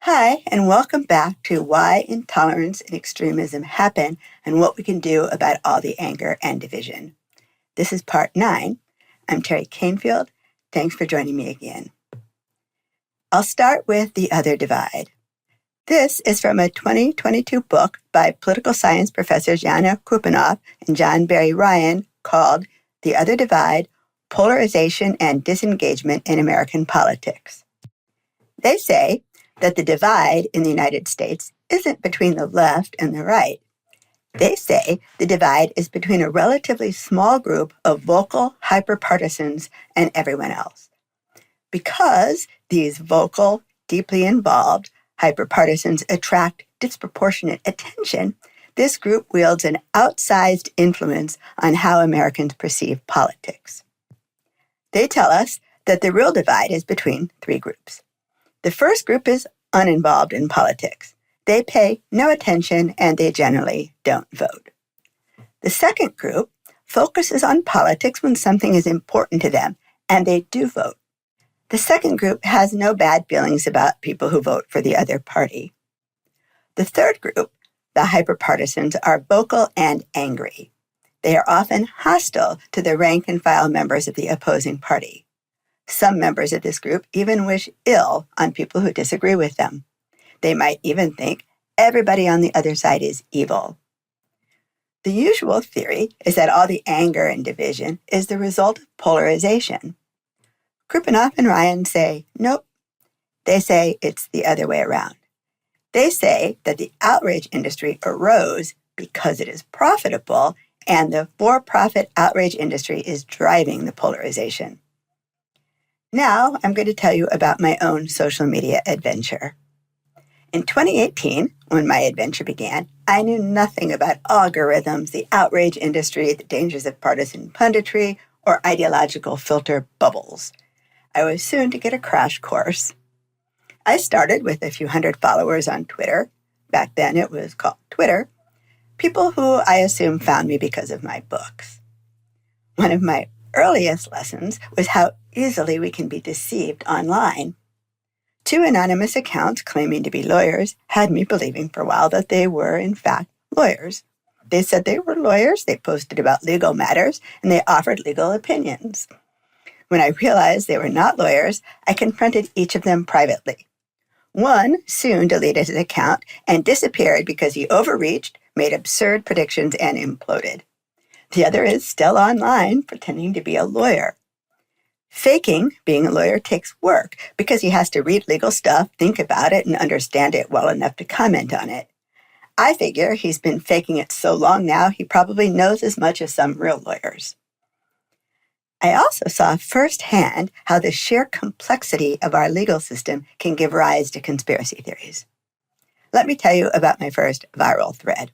Hi, and welcome back to Why Intolerance and Extremism Happen and What We Can Do About All the Anger and Division. This is part 9. I'm Teri Kanefield. Thanks for joining me again. I'll start with The Other Divide. This is from a 2022 book by political science professors Yanna, Krupnikov, and John Barry Ryan called The Other Divide, Polarization and Disengagement in American Politics. They say that the divide in the United States isn't between the left and the right. They say the divide is between a relatively small group of vocal hyper-partisans and everyone else. Because these vocal, deeply involved hyper-partisans attract disproportionate attention, this group wields an outsized influence on how Americans perceive politics. They tell us that the real divide is between three groups. The first group is uninvolved in politics. They pay no attention and they generally don't vote. The second group focuses on politics when something is important to them, and they do vote. The second group has no bad feelings about people who vote for the other party. The third group, the hyperpartisans, are vocal and angry. They are often hostile to the rank-and-file members of the opposing party. Some members of this group even wish ill on people who disagree with them. They might even think everybody on the other side is evil. The usual theory is that all the anger and division is the result of polarization. Krupnikov and Ryan say, nope. They say it's the other way around. They say that the outrage industry arose because it is profitable, and the for-profit outrage industry is driving the polarization. Now, I'm going to tell you about my own social media adventure. In 2018, when my adventure began, I knew nothing about algorithms, the outrage industry, the dangers of partisan punditry, or ideological filter bubbles. I was soon to get a crash course. I started with a few hundred followers on Twitter. Back then, it was called Twitter. People who I assume found me because of my books. One of my earliest lessons was how easily we can be deceived online. Two anonymous accounts claiming to be lawyers had me believing for a while that they were, in fact, lawyers. They said they were lawyers, they posted about legal matters, and they offered legal opinions. When I realized they were not lawyers, I confronted each of them privately. One soon deleted his account and disappeared because he overreached, made absurd predictions, and imploded. The other is still online, pretending to be a lawyer. Faking being a lawyer takes work because he has to read legal stuff, think about it, and understand it well enough to comment on it. I figure he's been faking it so long now, he probably knows as much as some real lawyers. I also saw firsthand how the sheer complexity of our legal system can give rise to conspiracy theories. Let me tell you about my first viral thread.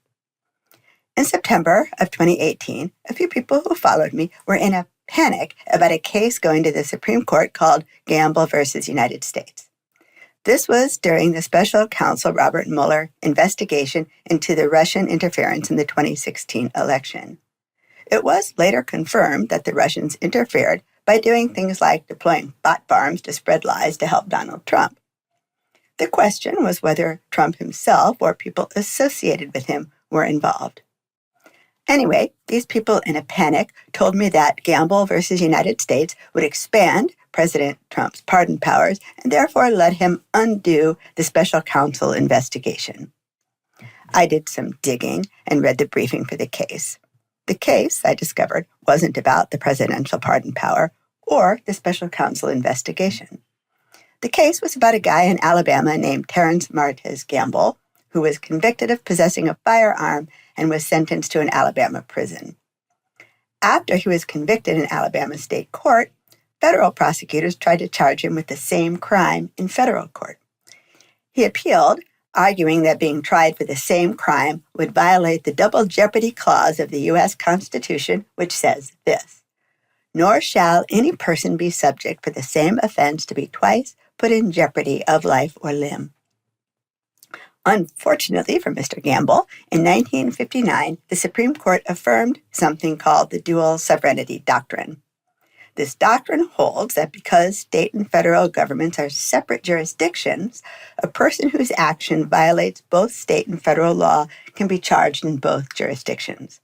In September of 2018, a few people who followed me were in a panic about a case going to the Supreme Court called Gamble versus United States. This was during the special counsel Robert Mueller investigation into the Russian interference in the 2016 election. It was later confirmed that the Russians interfered by doing things like deploying bot farms to spread lies to help Donald Trump. The question was whether Trump himself or people associated with him were involved. Anyway, these people in a panic told me that Gamble versus United States would expand President Trump's pardon powers and therefore let him undo the special counsel investigation. I did some digging and read the briefing for the case. The case, I discovered, wasn't about the presidential pardon power or the special counsel investigation. The case was about a guy in Alabama named Terrence Martez Gamble, who was convicted of possessing a firearm and was sentenced to an Alabama prison. After he was convicted in Alabama state court, federal prosecutors tried to charge him with the same crime in federal court. He appealed, arguing that being tried for the same crime would violate the double jeopardy clause of the U.S. Constitution, which says this: "Nor shall any person be subject for the same offense to be twice put in jeopardy of life or limb." Unfortunately for Mr. Gamble, in 1959, the Supreme Court affirmed something called the dual sovereignty doctrine. This doctrine holds that because state and federal governments are separate jurisdictions, a person whose action violates both state and federal law can be charged in both jurisdictions.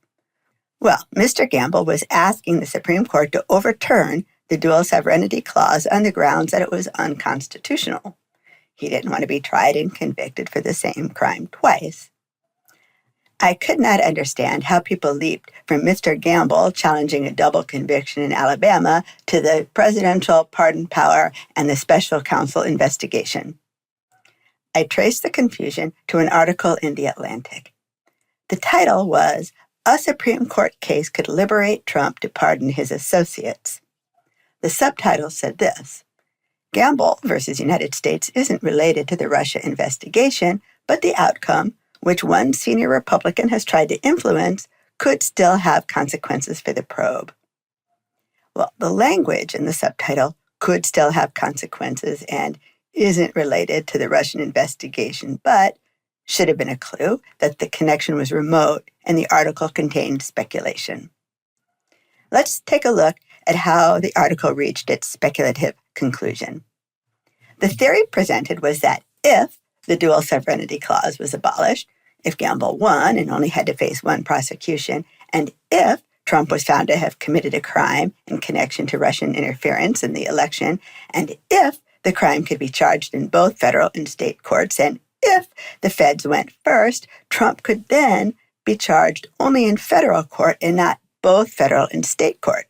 Well, Mr. Gamble was asking the Supreme Court to overturn the dual sovereignty clause on the grounds that it was unconstitutional. He didn't want to be tried and convicted for the same crime twice. I could not understand how people leaped from Mr. Gamble challenging a double conviction in Alabama to the presidential pardon power and the special counsel investigation. I traced the confusion to an article in The Atlantic. The title was, "A Supreme Court Case Could Liberate Trump to Pardon His Associates." The subtitle said this: Gamble versus United States isn't related to the Russia investigation, but the outcome, which one senior Republican has tried to influence, could still have consequences for the probe. Well, the language in the subtitle, could still have consequences, and isn't related to the Russian investigation, but should have been a clue that the connection was remote and the article contained speculation. Let's take a look at how the article reached its speculative conclusion. The theory presented was that if the dual sovereignty clause was abolished, if Gamble won and only had to face one prosecution, and if Trump was found to have committed a crime in connection to Russian interference in the election, and if the crime could be charged in both federal and state courts, and if the feds went first, Trump could then be charged only in federal court and not both federal and state court.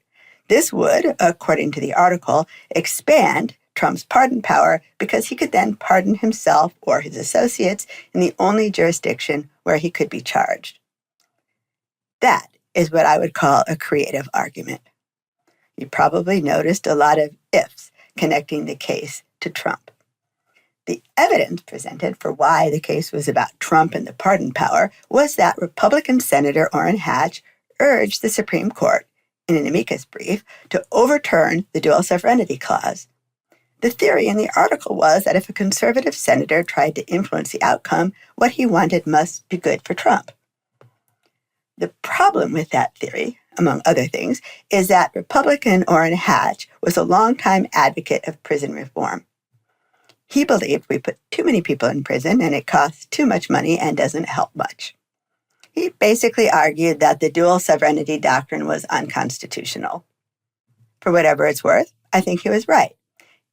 This would, according to the article, expand Trump's pardon power because he could then pardon himself or his associates in the only jurisdiction where he could be charged. That is what I would call a creative argument. You probably noticed a lot of ifs connecting the case to Trump. The evidence presented for why the case was about Trump and the pardon power was that Republican Senator Orrin Hatch urged the Supreme Court, in an amicus brief, to overturn the dual sovereignty clause. The theory in the article was that if a conservative senator tried to influence the outcome, what he wanted must be good for Trump. The problem with that theory, among other things, is that Republican Orrin Hatch was a longtime advocate of prison reform. He believed we put too many people in prison and it costs too much money and doesn't help much. He basically argued that the dual sovereignty doctrine was unconstitutional. For whatever it's worth, I think he was right.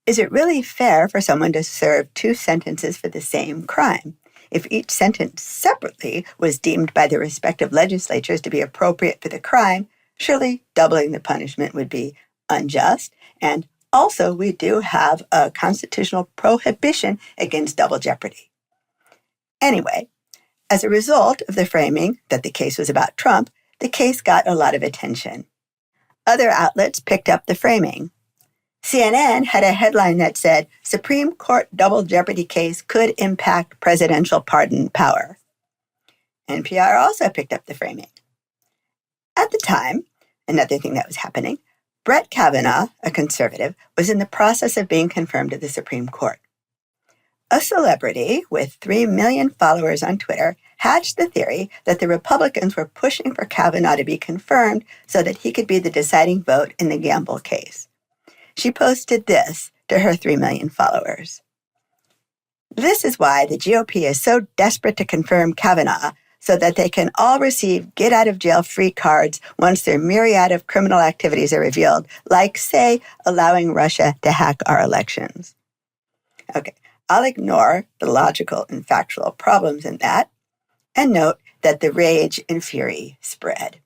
Is it really fair for someone to serve two sentences for the same crime? If each sentence separately was deemed by the respective legislatures to be appropriate for the crime, surely doubling the punishment would be unjust. And also, we do have a constitutional prohibition against double jeopardy. Anyway, as a result of the framing that the case was about Trump, the case got a lot of attention. Other outlets picked up the framing. CNN had a headline that said, Supreme Court double jeopardy case could impact presidential pardon power. NPR also picked up the framing. At the time, another thing that was happening, Brett Kavanaugh, a conservative, was in the process of being confirmed to the Supreme Court. A celebrity with 3 million followers on Twitter hatched the theory that the Republicans were pushing for Kavanaugh to be confirmed so that he could be the deciding vote in the Gamble case. She posted this to her 3 million followers. This is why the GOP is so desperate to confirm Kavanaugh so that they can all receive get-out-of-jail-free cards once their myriad of criminal activities are revealed, like, say, allowing Russia to hack our elections. Okay, I'll ignore the logical and factual problems in that and note that the rage and fury spread.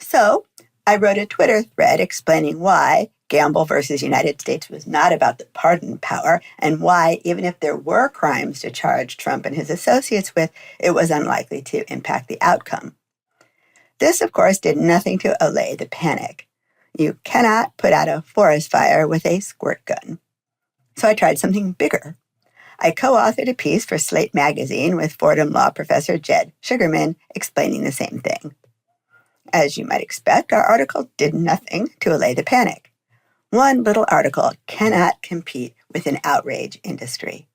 So I wrote a Twitter thread explaining why Gamble versus United States was not about the pardon power and why, even if there were crimes to charge Trump and his associates with, it was unlikely to impact the outcome. This, of course, did nothing to allay the panic. You cannot put out a forest fire with a squirt gun. So I tried something bigger. I co-authored a piece for Slate magazine with Fordham Law professor Jed Sugarman explaining the same thing. As you might expect, our article did nothing to allay the panic. One little article cannot compete with an outrage industry.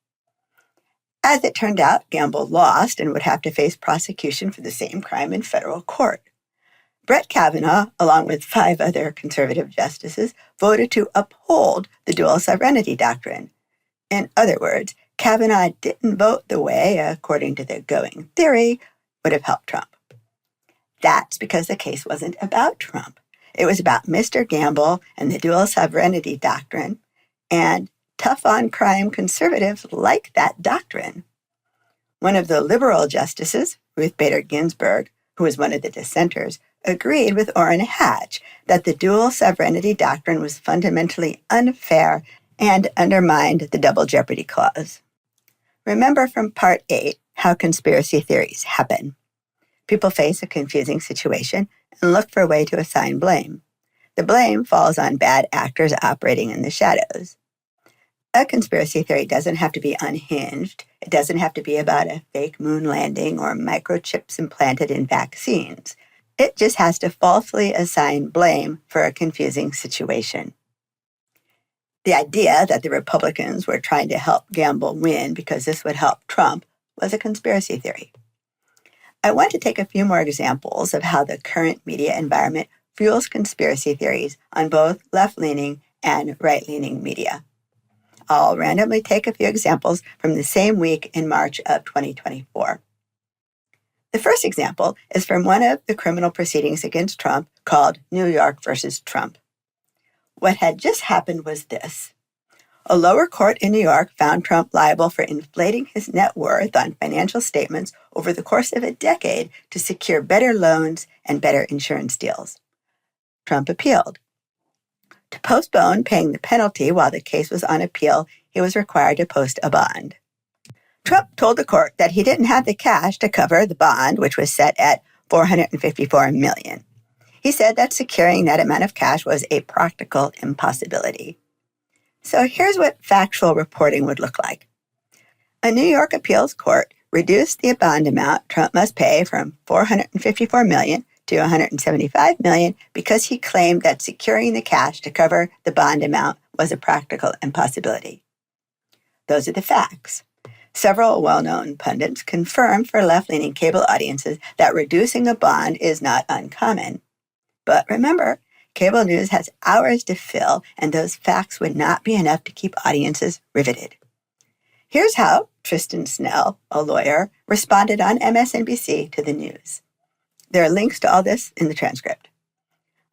As it turned out, Gamble lost and would have to face prosecution for the same crime in federal court. Brett Kavanaugh, along with 5 other conservative justices, voted to uphold the dual sovereignty doctrine. In other words, Kavanaugh didn't vote the way, according to the going theory, would have helped Trump. That's because the case wasn't about Trump. It was about Mr. Gamble and the dual sovereignty doctrine, and tough-on-crime conservatives like that doctrine. One of the liberal justices, Ruth Bader Ginsburg, who was one of the dissenters, agreed with Orrin Hatch that the dual sovereignty doctrine was fundamentally unfair and undermined the double jeopardy clause. Remember from Part 8 how conspiracy theories happen. People face a confusing situation and look for a way to assign blame. The blame falls on bad actors operating in the shadows. A conspiracy theory doesn't have to be unhinged. It doesn't have to be about a fake moon landing or microchips implanted in vaccines. It just has to falsely assign blame for a confusing situation. The idea that the Republicans were trying to help Gamble win because this would help Trump was a conspiracy theory. I want to take a few more examples of how the current media environment fuels conspiracy theories on both left-leaning and right-leaning media. I'll randomly take a few examples from the same week in March of 2024. The first example is from one of the criminal proceedings against Trump called New York versus Trump. What had just happened was this. A lower court in New York found Trump liable for inflating his net worth on financial statements over the course of a decade to secure better loans and better insurance deals. Trump appealed. To postpone paying the penalty while the case was on appeal, he was required to post a bond. Trump told the court that he didn't have the cash to cover the bond, which was set at $454 million. He said that securing that amount of cash was a practical impossibility. So here's what factual reporting would look like. A New York appeals court reduced the bond amount Trump must pay from $454 million to $175 million because he claimed that securing the cash to cover the bond amount was a practical impossibility. Those are the facts. Several well-known pundits confirmed for left-leaning cable audiences that reducing a bond is not uncommon. But remember, cable news has hours to fill, and those facts would not be enough to keep audiences riveted. Here's how Tristan Snell, a lawyer, responded on MSNBC to the news. There are links to all this in the transcript.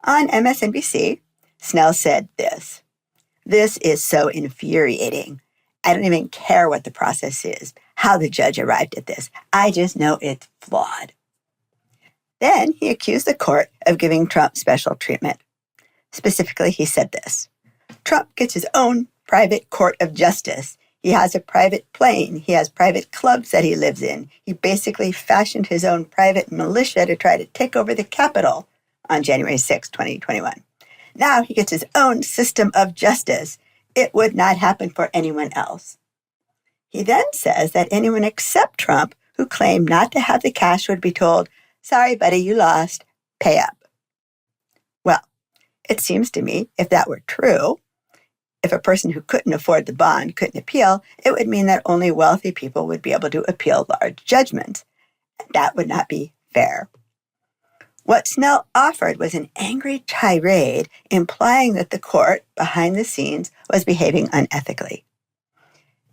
On MSNBC, Snell said this: "This is so infuriating. I don't even care what the process is, how the judge arrived at this. I just know it's flawed." Then he accused the court of giving Trump special treatment. Specifically, he said this: "Trump gets his own private court of justice. He has a private plane. He has private clubs that he lives in. He basically fashioned his own private militia to try to take over the Capitol on January 6, 2021. Now he gets his own system of justice. It would not happen for anyone else." He then says that anyone except Trump who claimed not to have the cash would be told, "Sorry, buddy, you lost. Pay up." Well, it seems to me if that were true, if a person who couldn't afford the bond couldn't appeal, it would mean that only wealthy people would be able to appeal large judgments. That would not be fair. What Snell offered was an angry tirade implying that the court, behind the scenes, was behaving unethically.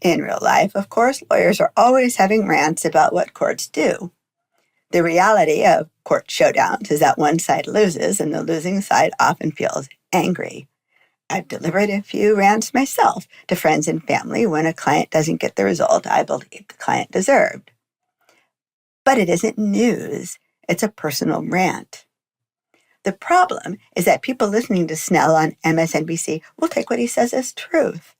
In real life, of course, lawyers are always having rants about what courts do. The reality of court showdowns is that one side loses and the losing side often feels angry. I've delivered a few rants myself to friends and family when a client doesn't get the result I believe the client deserved. But it isn't news. It's a personal rant. The problem is that people listening to Snell on MSNBC will take what he says as truth.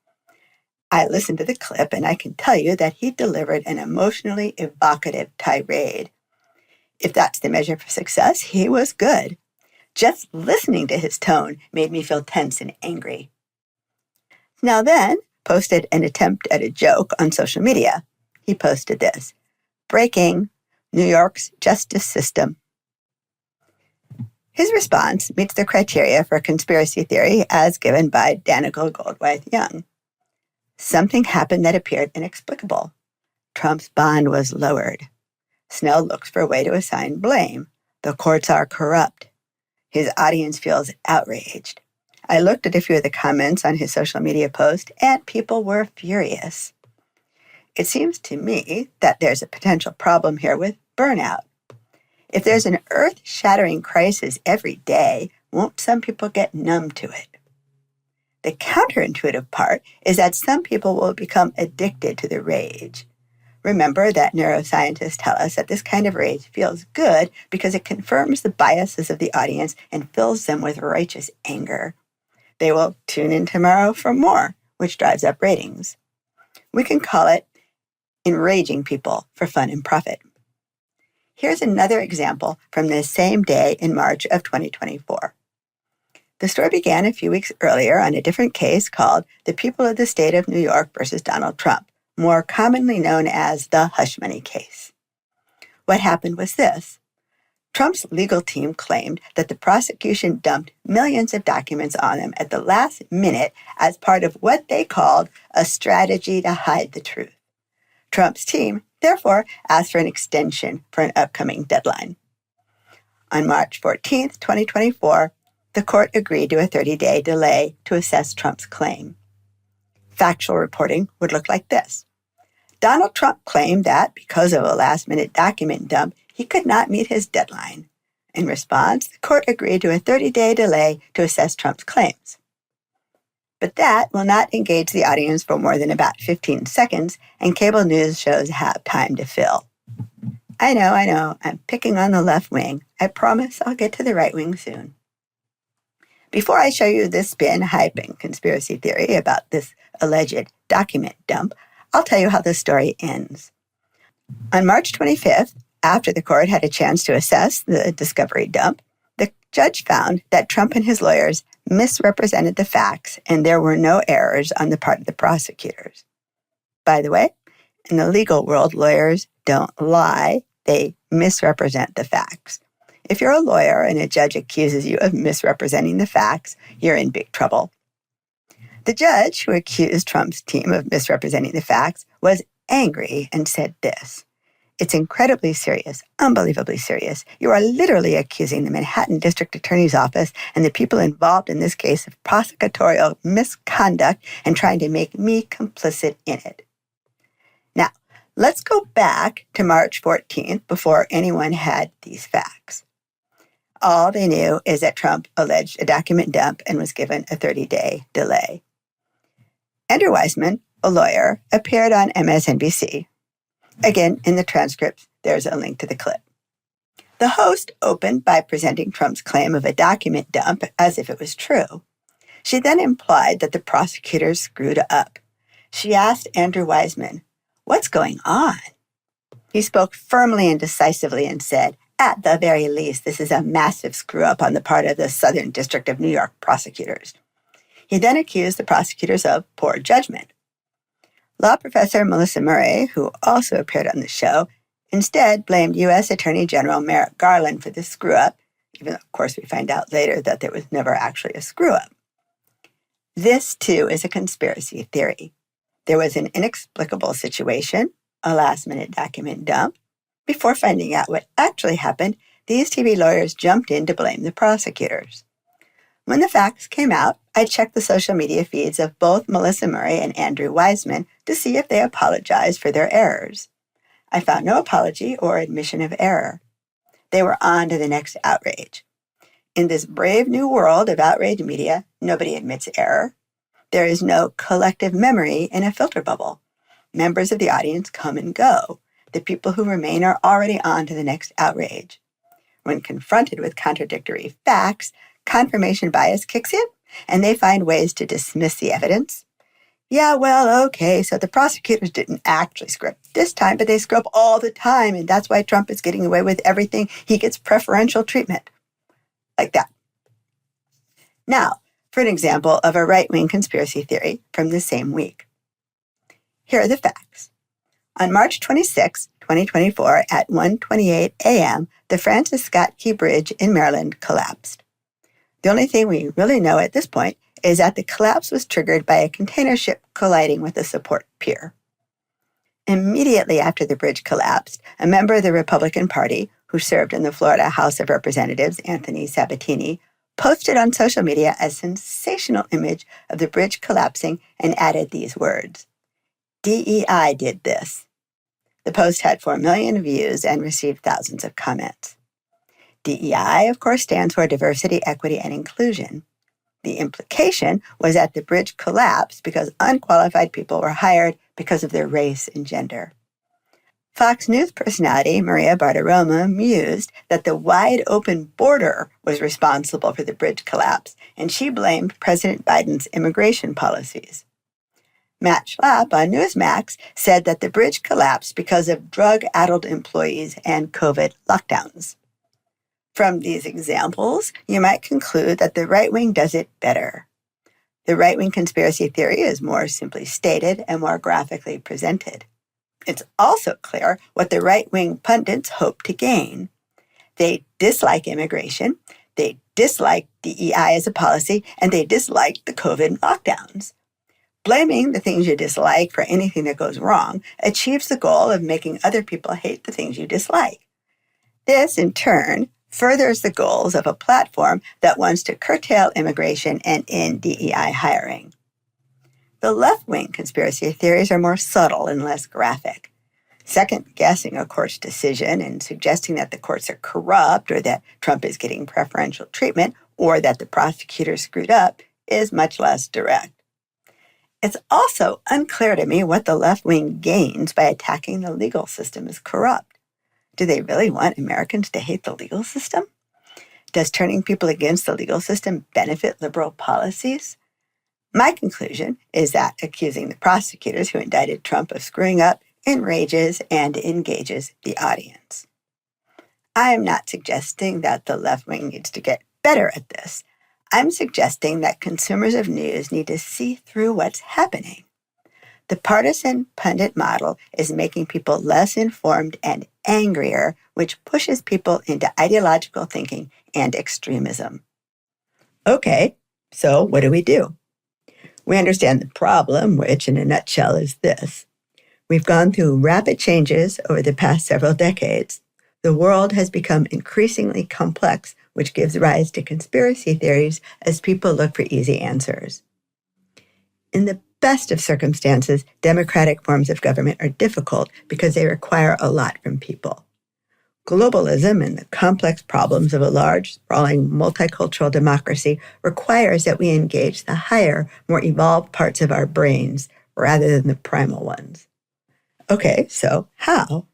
I listened to the clip and I can tell you that he delivered an emotionally evocative tirade. If that's the measure for success, he was good. Just listening to his tone made me feel tense and angry. Snell then posted an attempt at a joke on social media. He posted this: "Breaking New York's justice system." His response meets the criteria for conspiracy theory as given by Danica Goldwyn-Young. Something happened that appeared inexplicable. Trump's bond was lowered. Snell looks for a way to assign blame. The courts are corrupt. His audience feels outraged. I looked at a few of the comments on his social media post, and people were furious. It seems to me that there's a potential problem here with burnout. If there's an earth-shattering crisis every day, won't some people get numb to it? The counterintuitive part is that some people will become addicted to the rage. Remember that neuroscientists tell us that this kind of rage feels good because it confirms the biases of the audience and fills them with righteous anger. They will tune in tomorrow for more, which drives up ratings. We can call it enraging people for fun and profit. Here's another example from the same day in March of 2024. The story began a few weeks earlier on a different case called The People of the State of New York versus Donald Trump, more commonly known as the hush money case. What happened was this. Trump's legal team claimed that the prosecution dumped millions of documents on him at the last minute as part of what they called a strategy to hide the truth. Trump's team, therefore, asked for an extension for an upcoming deadline. On March 14, 2024, the court agreed to a 30-day delay to assess Trump's claim. Factual reporting would look like this. Donald Trump claimed that because of a last-minute document dump, he could not meet his deadline. In response, the court agreed to a 30-day delay to assess Trump's claims. But that will not engage the audience for more than about 15 seconds, and cable news shows have time to fill. I know, I'm picking on the left wing. I promise I'll get to the right wing soon. Before I show you this spin, hype, and conspiracy theory about this alleged document dump, I'll tell you how the story ends. On March 25th, after the court had a chance to assess the discovery dump, the judge found that Trump and his lawyers misrepresented the facts and there were no errors on the part of the prosecutors. By the way, in the legal world, lawyers don't lie, they misrepresent the facts. If you're a lawyer and a judge accuses you of misrepresenting the facts, you're in big trouble. The judge who accused Trump's team of misrepresenting the facts was angry and said this. It's incredibly serious, unbelievably serious. You are literally accusing the Manhattan District Attorney's Office and the people involved in this case of prosecutorial misconduct and trying to make me complicit in it. Now, let's go back to March 14th before anyone had these facts. All they knew is that Trump alleged a document dump and was given a 30-day delay. Andrew Weissmann, a lawyer, appeared on MSNBC. Again, in the transcripts, there's a link to the clip. The host opened by presenting Trump's claim of a document dump as if it was true. She then implied that the prosecutors screwed up. She asked Andrew Weissmann, "What's going on?" He spoke firmly and decisively and said, "At the very least, this is a massive screw-up on the part of the Southern District of New York prosecutors." He then accused the prosecutors of poor judgment. Law professor Melissa Murray, who also appeared on the show, instead blamed U.S. Attorney General Merrick Garland for the screw-up, even though, of course, we find out later that there was never actually a screw-up. This, too, is a conspiracy theory. There was an inexplicable situation, a last-minute document dump. Before finding out what actually happened, these TV lawyers jumped in to blame the prosecutors. When the facts came out, I checked the social media feeds of both Melissa Murray and Andrew Weissmann to see if they apologized for their errors. I found no apology or admission of error. They were on to the next outrage. In this brave new world of outrage media, nobody admits error. There is no collective memory in a filter bubble. Members of the audience come and go. The people who remain are already on to the next outrage. When confronted with contradictory facts, confirmation bias kicks in, and they find ways to dismiss the evidence. Yeah, well, okay, so the prosecutors didn't actually screw up this time, but they screw up all the time, and that's why Trump is getting away with everything. He gets preferential treatment. Like that. Now, for an example of a right-wing conspiracy theory from the same week. Here are the facts. On March 26, 2024, at 1:28 a.m., the Francis Scott Key Bridge in Maryland collapsed. The only thing we really know at this point is that the collapse was triggered by a container ship colliding with a support pier. Immediately after the bridge collapsed, a member of the Republican Party, who served in the Florida House of Representatives, Anthony Sabatini, posted on social media a sensational image of the bridge collapsing and added these words, "DEI did this." The post had 4 million views and received thousands of comments. DEI, of course, stands for Diversity, Equity, and Inclusion. The implication was that the bridge collapsed because unqualified people were hired because of their race and gender. Fox News personality Maria Bartiromo mused that the wide-open border was responsible for the bridge collapse, and she blamed President Biden's immigration policies. Matt Schlapp on Newsmax said that the bridge collapsed because of drug-addled employees and COVID lockdowns. From these examples, you might conclude that the right wing does it better. The right-wing conspiracy theory is more simply stated and more graphically presented. It's also clear what the right-wing pundits hope to gain. They dislike immigration, they dislike DEI as a policy, and they dislike the COVID lockdowns. Blaming the things you dislike for anything that goes wrong achieves the goal of making other people hate the things you dislike. This, in turn, furthers the goals of a platform that wants to curtail immigration and end DEI hiring. The left-wing conspiracy theories are more subtle and less graphic. Second-guessing a court's decision and suggesting that the courts are corrupt or that Trump is getting preferential treatment or that the prosecutor screwed up is much less direct. It's also unclear to me what the left wing gains by attacking the legal system as corrupt. Do they really want Americans to hate the legal system? Does turning people against the legal system benefit liberal policies? My conclusion is that accusing the prosecutors who indicted Trump of screwing up enrages and engages the audience. I am not suggesting that the left wing needs to get better at this. I'm suggesting that consumers of news need to see through what's happening. The partisan pundit model is making people less informed and angrier, which pushes people into ideological thinking and extremism. Okay, so what do? We understand the problem, which in a nutshell is this. We've gone through rapid changes over the past several decades. The world has become increasingly complex, which gives rise to conspiracy theories as people look for easy answers. In the best of circumstances, democratic forms of government are difficult because they require a lot from people. Globalism and the complex problems of a large, sprawling, multicultural democracy requires that we engage the higher, more evolved parts of our brains rather than the primal ones. Okay, so how?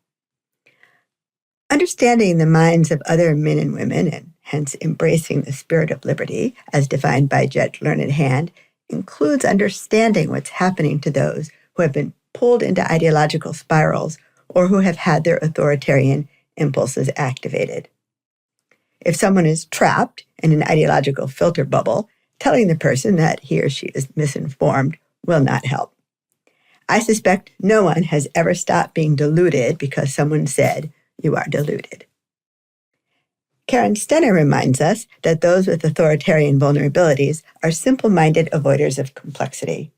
Understanding the minds of other men and women, and hence embracing the spirit of liberty, as defined by Judge Learned Hand, includes understanding what's happening to those who have been pulled into ideological spirals or who have had their authoritarian impulses activated. If someone is trapped in an ideological filter bubble, telling the person that he or she is misinformed will not help. I suspect no one has ever stopped being deluded because someone said, "You are deluded." Karen Stenner reminds us that those with authoritarian vulnerabilities are simple-minded avoiders of complexity.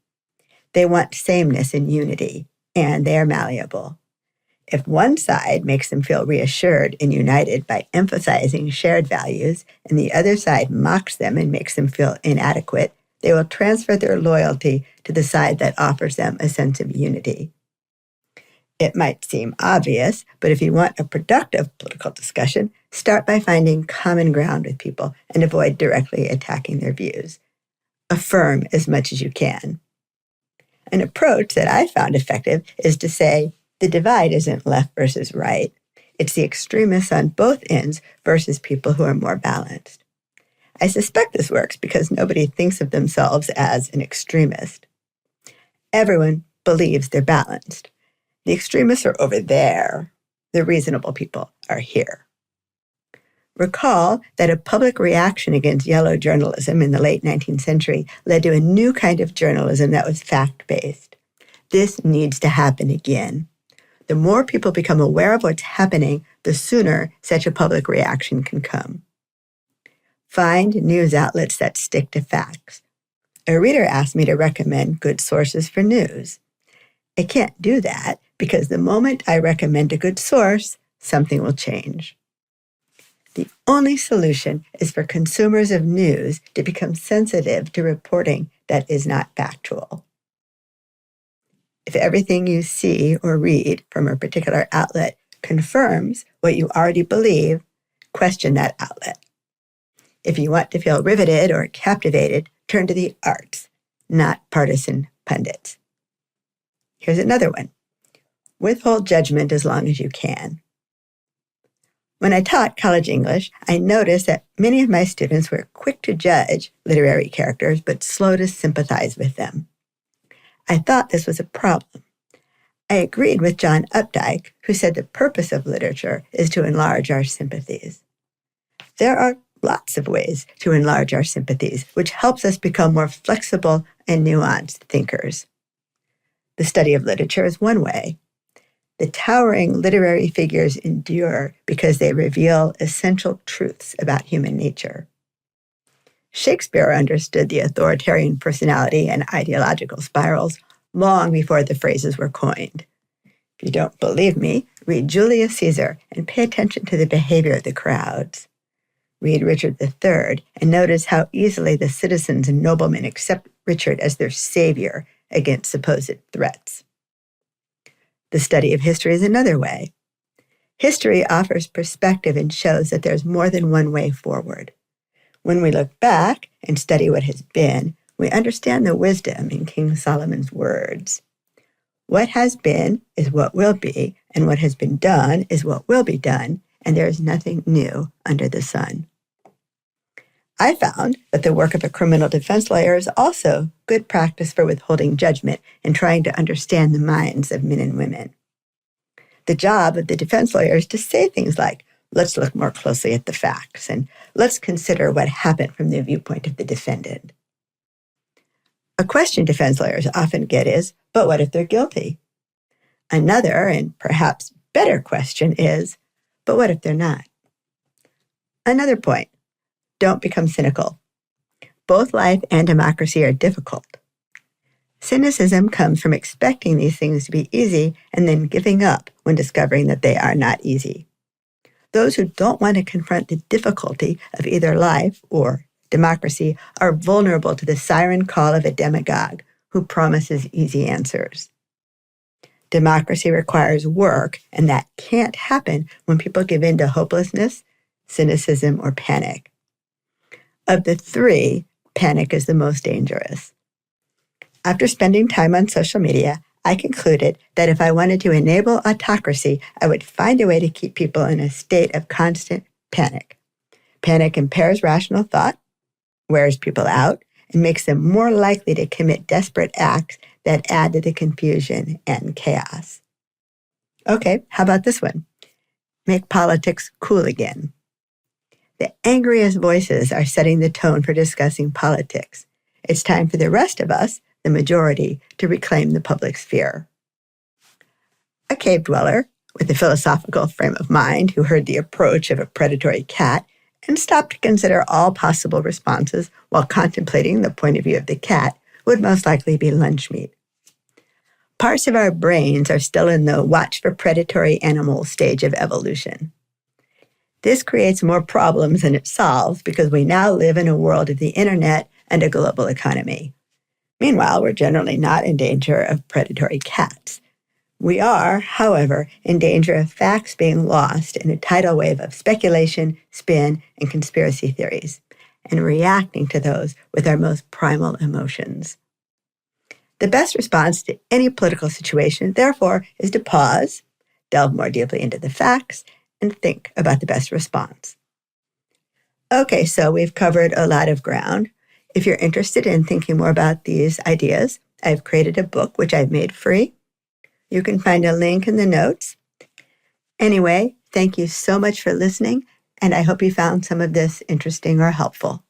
They want sameness and unity, and they are malleable. If one side makes them feel reassured and united by emphasizing shared values, and the other side mocks them and makes them feel inadequate, they will transfer their loyalty to the side that offers them a sense of unity. It might seem obvious, but if you want a productive political discussion, start by finding common ground with people and avoid directly attacking their views. Affirm as much as you can. An approach that I found effective is to say, the divide isn't left versus right. It's the extremists on both ends versus people who are more balanced. I suspect this works because nobody thinks of themselves as an extremist. Everyone believes they're balanced. The extremists are over there. The reasonable people are here. Recall that a public reaction against yellow journalism in the late 19th century led to a new kind of journalism that was fact-based. This needs to happen again. The more people become aware of what's happening, the sooner such a public reaction can come. Find news outlets that stick to facts. A reader asked me to recommend good sources for news. I can't do that because the moment I recommend a good source, something will change. The only solution is for consumers of news to become sensitive to reporting that is not factual. If everything you see or read from a particular outlet confirms what you already believe, question that outlet. If you want to feel riveted or captivated, turn to the arts, not partisan pundits. Here's another one. Withhold judgment as long as you can. When I taught college English, I noticed that many of my students were quick to judge literary characters, but slow to sympathize with them. I thought this was a problem. I agreed with John Updike, who said the purpose of literature is to enlarge our sympathies. There are lots of ways to enlarge our sympathies, which helps us become more flexible and nuanced thinkers. The study of literature is one way. The towering literary figures endure because they reveal essential truths about human nature. Shakespeare understood the authoritarian personality and ideological spirals long before the phrases were coined. If you don't believe me, read Julius Caesar and pay attention to the behavior of the crowds. Read Richard III and notice how easily the citizens and noblemen accept Richard as their savior against supposed threats. The study of history is another way. History offers perspective and shows that there's more than one way forward. When we look back and study what has been, we understand the wisdom in King Solomon's words. What has been is what will be, and what has been done is what will be done, and there is nothing new under the sun. I found that the work of a criminal defense lawyer is also good practice for withholding judgment and trying to understand the minds of men and women. The job of the defense lawyer is to say things like, let's look more closely at the facts, and let's consider what happened from the viewpoint of the defendant. A question defense lawyers often get is, but what if they're guilty? Another, and perhaps better question is, but what if they're not? Another point, don't become cynical. Both life and democracy are difficult. Cynicism comes from expecting these things to be easy and then giving up when discovering that they are not easy. Those who don't want to confront the difficulty of either life or democracy are vulnerable to the siren call of a demagogue who promises easy answers. Democracy requires work, and that can't happen when people give in to hopelessness, cynicism, or panic. Of the three, panic is the most dangerous. After spending time on social media, I concluded that if I wanted to enable autocracy, I would find a way to keep people in a state of constant panic. Panic impairs rational thought, wears people out, and makes them more likely to commit desperate acts that add to the confusion and chaos. Okay, how about this one? Make politics cool again. The angriest voices are setting the tone for discussing politics. It's time for the rest of us, the majority, to reclaim the public sphere. A cave dweller with a philosophical frame of mind who heard the approach of a predatory cat and stopped to consider all possible responses while contemplating the point of view of the cat would most likely be lunch meat. Parts of our brains are still in the watch for predatory animals stage of evolution. This creates more problems than it solves because we now live in a world of the internet and a global economy. Meanwhile, we're generally not in danger of predatory cats. We are, however, in danger of facts being lost in a tidal wave of speculation, spin, and conspiracy theories, and reacting to those with our most primal emotions. The best response to any political situation, therefore, is to pause, delve more deeply into the facts, and think about the best response. Okay, so we've covered a lot of ground. If you're interested in thinking more about these ideas, I've created a book which I've made free. You can find a link in the notes. Anyway, thank you so much for listening, and I hope you found some of this interesting or helpful.